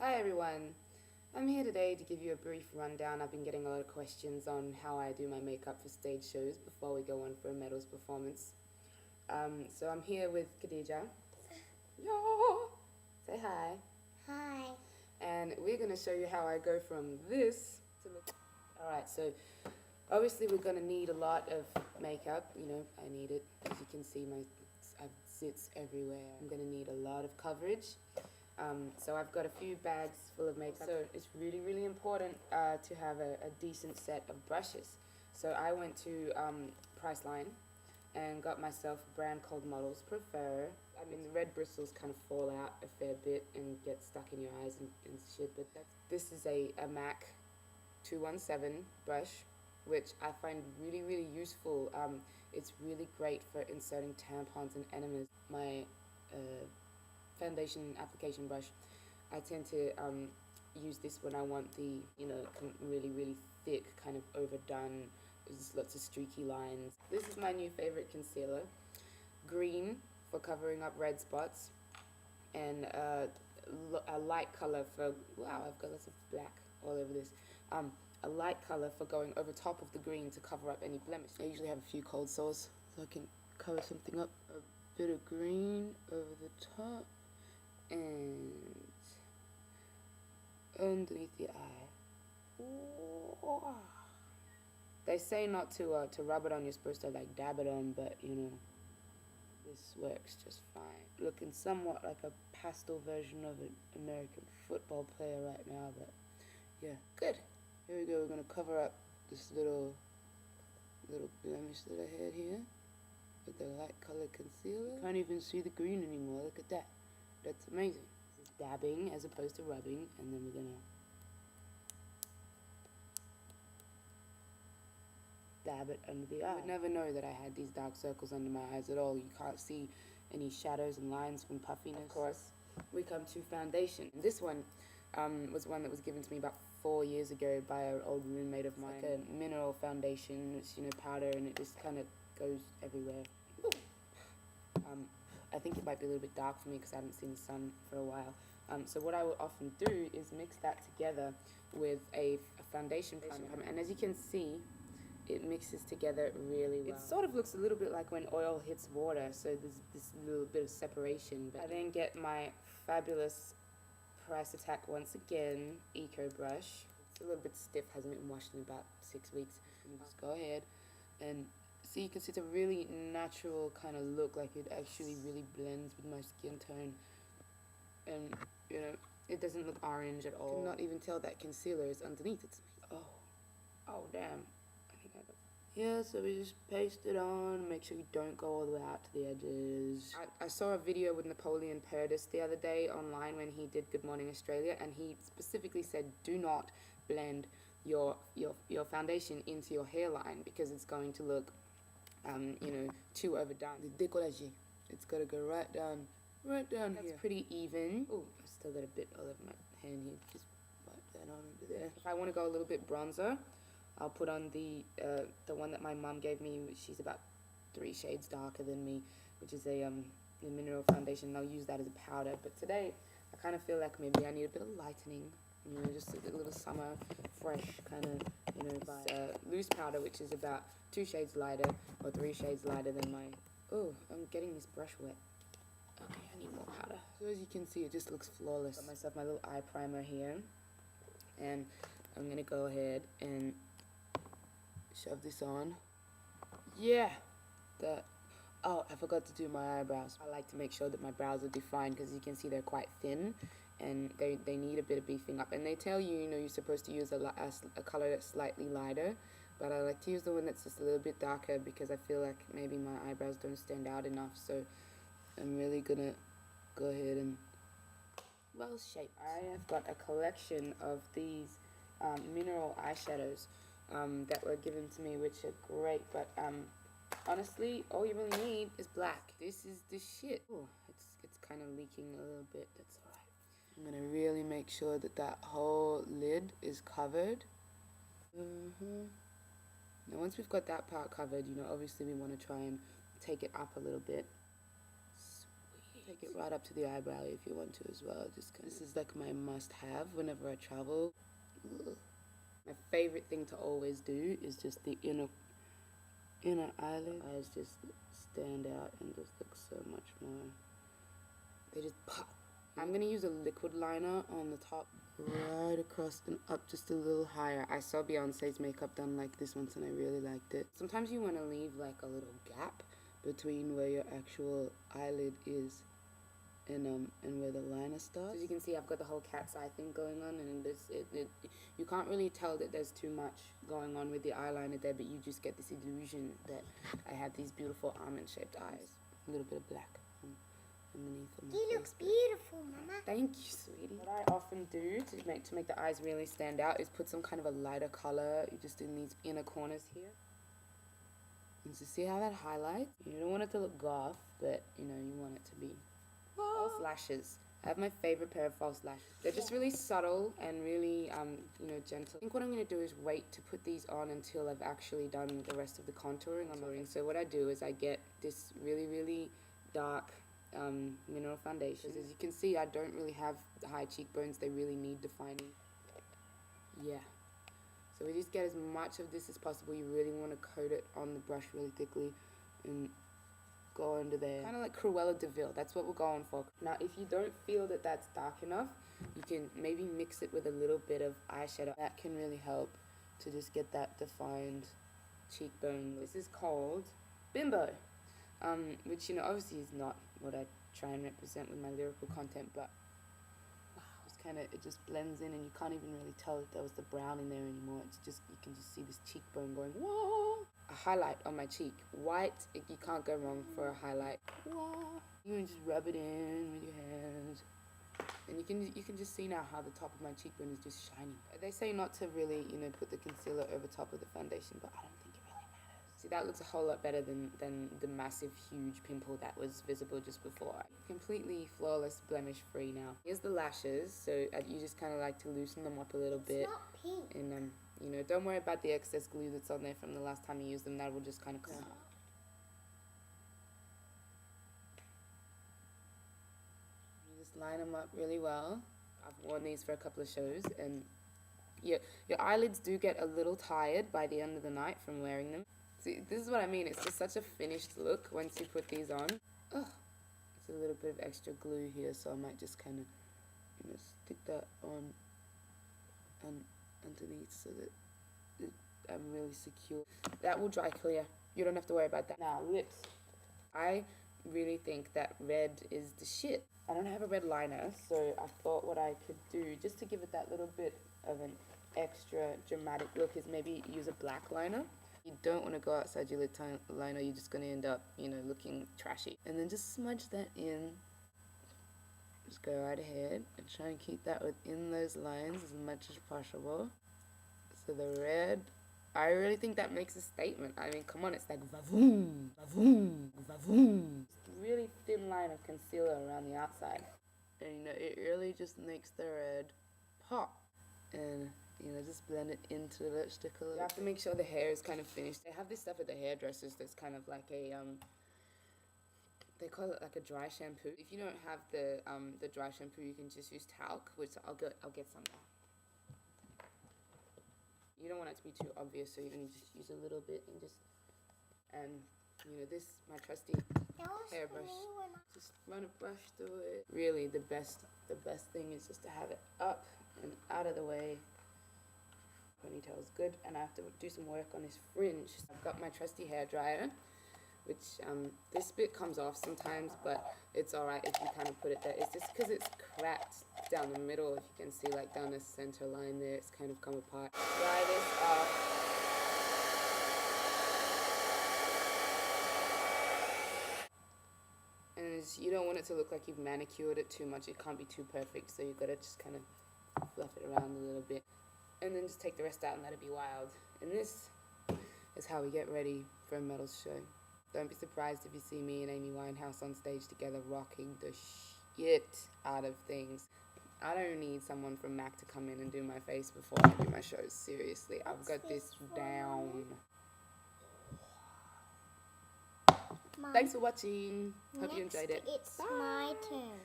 Hi everyone, I'm here today to give you a brief rundown. I've been getting a lot of questions on how I do my makeup for stage shows before we go on for a medals performance. So I'm here with Khadija. Yo! Say hi. Hi. And we're going to show you how I go from this to look. Alright, so obviously we're going to need a lot of makeup. You know, I need it. As you can see, I have zits everywhere. I'm going to need a lot of coverage. So I've got a few bags full of makeup. So it's really, really important to have a decent set of brushes. So I went to Priceline and got myself a brand called Models Prefer. I mean, the red bristles kind of fall out a fair bit and get stuck in your eyes and shit, but this is a MAC 217 brush, which I find really, really useful. It's really great for inserting tampons and enemas. My foundation application brush, I tend to use this when I want the, really, really thick, kind of overdone, there's lots of streaky lines. This is my new favorite concealer. Green for covering up red spots, and a light color for, wow, I've got lots of black all over this. A light color for going over top of the green to cover up any blemish. I usually have a few cold sores, so I can cover something up. A bit of green over the top, and underneath the eye. Ooh. They say not to rub it on, you're supposed to like dab it on, but this works just fine. Looking somewhat like a pastel version of an American football player right now, but yeah, good. Here we go, we're gonna cover up this little blemish that I had here with the light color concealer. Can't even see the green anymore, look at that. That's amazing. This is dabbing as opposed to rubbing, and then we're gonna dab it under the eye. I would never know that I had these dark circles under my eyes at all. You can't see any shadows and lines from puffiness. Of course, we come to foundation. This one was one that was given to me about 4 years ago by an old roommate of mine. It's like a mineral foundation. It's powder, and it just kind of goes everywhere. I think it might be a little bit dark for me because I haven't seen the sun for a while. So what I will often do is mix that together with a foundation primer, and as you can see, it mixes together really well. It sort of looks a little bit like when oil hits water, so there's this little bit of separation. But I then get my fabulous Price Attack once again Eco brush. It's a little bit stiff, hasn't been washed in about 6 weeks. And just go ahead and see, you can see it's a really natural kind of look, like it actually really blends with my skin tone. And it doesn't look orange at all. You cannot even tell that concealer is underneath. It's amazing. Oh damn. Yeah, so we just paste it on, make sure you don't go all the way out to the edges. I saw a video with Napoleon Perdis the other day online when he did Good Morning Australia, and he specifically said do not blend your foundation into your hairline because it's going to look, too overdone. The décollagé, it's got to go right down here. That's pretty even. Oh, I've still got a bit all over my hand here. Just wipe that on into there. If I want to go a little bit bronzer, I'll put on the one that my mum gave me, which she's about 3 shades darker than me, which is a mineral foundation. I'll use that as a powder. But today, I kind of feel like maybe I need a bit of lightening. Just a little summer, fresh kind of, loose powder, which is about 2 shades lighter or 3 shades lighter than my. Oh, I'm getting this brush wet. Okay, I need more powder. So as you can see, it just looks flawless. Got myself my little eye primer here, and I'm gonna go ahead and shove this on. Yeah, oh, I forgot to do my eyebrows. I like to make sure that my brows are defined because you can see they're quite thin and they need a bit of beefing up. And they tell you, you're supposed to use a color that's slightly lighter, but I like to use the one that's just a little bit darker because I feel like maybe my eyebrows don't stand out enough. So I'm really gonna go ahead and well shaped. I have got a collection of these mineral eyeshadows that were given to me, which are great, but honestly, all you really need is black. This is the shit. Oh, it's kind of leaking a little bit. That's alright. I'm gonna really make sure that whole lid is covered. Now once we've got that part covered, obviously we want to try and take it up a little bit. Sweet. Take it right up to the eyebrow if you want to as well. Just kind of, this is like my must-have whenever I travel. Ugh. My favorite thing to always do is just the inner eyelid. Eyes just stand out and just look so much more. They just pop. I'm gonna use a liquid liner on the top, right across and up just a little higher. I saw Beyonce's makeup done like this once and I really liked it. Sometimes you want to leave like a little gap between where your actual eyelid is and where the liner starts. As you can see, I've got the whole cat's eye thing going on, and you can't really tell that there's too much going on with the eyeliner there, but you just get this illusion that I have these beautiful almond-shaped eyes. A little bit of black underneath on my face. You look beautiful, Mama. Thank you, sweetie. What I often do to make the eyes really stand out is put some kind of a lighter color just in these inner corners here. And so see how that highlights? You don't want it to look goth, but you know, you want it to be. False lashes. I have my favorite pair of false lashes. They're just really subtle and really, you know, gentle. I think what I'm going to do is wait to put these on until I've actually done the rest of the contouring. So what I do is I get this really, really dark mineral foundation. As you can see, I don't really have high cheekbones. They really need defining. Yeah. So we just get as much of this as possible. You really want to coat it on the brush really thickly and go under there. Kind of like Cruella de Vil. That's what we're going for. Now, if you don't feel that that's dark enough, you can maybe mix it with a little bit of eyeshadow. That can really help to just get that defined cheekbone. This is called Bimbo, which, you know, obviously is not what I try and represent with my lyrical content, but wow, it just blends in and you can't even really tell that there was the brown in there anymore. It's just, you can just see this cheekbone going, whoa. A highlight on my cheek. White, you can't go wrong for a highlight. Whoa. You can just rub it in with your hands. And you can just see now how the top of my cheekbone is just shining. They say not to really, you know, put the concealer over top of the foundation, but I don't think it really matters. See, that looks a whole lot better than the massive, huge pimple that was visible just before. Completely flawless, blemish-free now. Here's the lashes, so you just kind of like to loosen them up a little bit. It's not pink. And you know, don't worry about the excess glue that's on there from the last time you used them. That will just kind of come out. You just line them up really well. I've worn these for a couple of shows, and your eyelids do get a little tired by the end of the night from wearing them. See, this is what I mean. It's just such a finished look once you put these on. Oh, it's a little bit of extra glue here, so I might just kind of, you know, stick that on and underneath so that I'm really secure. That will dry clear. You don't have to worry about that. Now, lips. I really think that red is the shit. I don't have a red liner, so I thought what I could do, just to give it that little bit of an extra dramatic look, is maybe use a black liner. You don't want to go outside your lip liner. You're just going to end up, you know, looking trashy. And then just smudge that in. Just go right ahead and try and keep that within those lines as much as possible. So the red, I really think that makes a statement. I mean, come on, it's like va-voom, va-voom, va-voom. Really thin line of concealer around the outside. And, you know, it really just makes the red pop. And, you know, just blend it into the lipstick a little. You have to make sure the hair is kind of finished. They have this stuff at the hairdressers that's kind of like a, they call it like a dry shampoo. If you don't have the dry shampoo, you can just use talc, which I'll get some now. You don't want it to be too obvious, so you can just use a little bit and you know, this, my trusty hairbrush, just run a brush through it. Really, the best thing is just to have it up and out of the way. Ponytail is good, and I have to do some work on this fringe. I've got my trusty hairdryer, which this bit comes off sometimes, but it's alright if you kind of put it there. It's just because it's cracked down the middle. If you can see, like down the center line there, it's kind of come apart. Dry this off. And you don't want it to look like you've manicured it too much. It can't be too perfect, so you've got to just kind of fluff it around a little bit. And then just take the rest out and let it be wild. And this is how we get ready for a metals show. Don't be surprised if you see me and Amy Winehouse on stage together rocking the shit out of things. I don't need someone from MAC to come in and do my face before I do my shows. Seriously, I've got this down. Thanks for watching. Hope you Next, enjoyed it. It's my turn.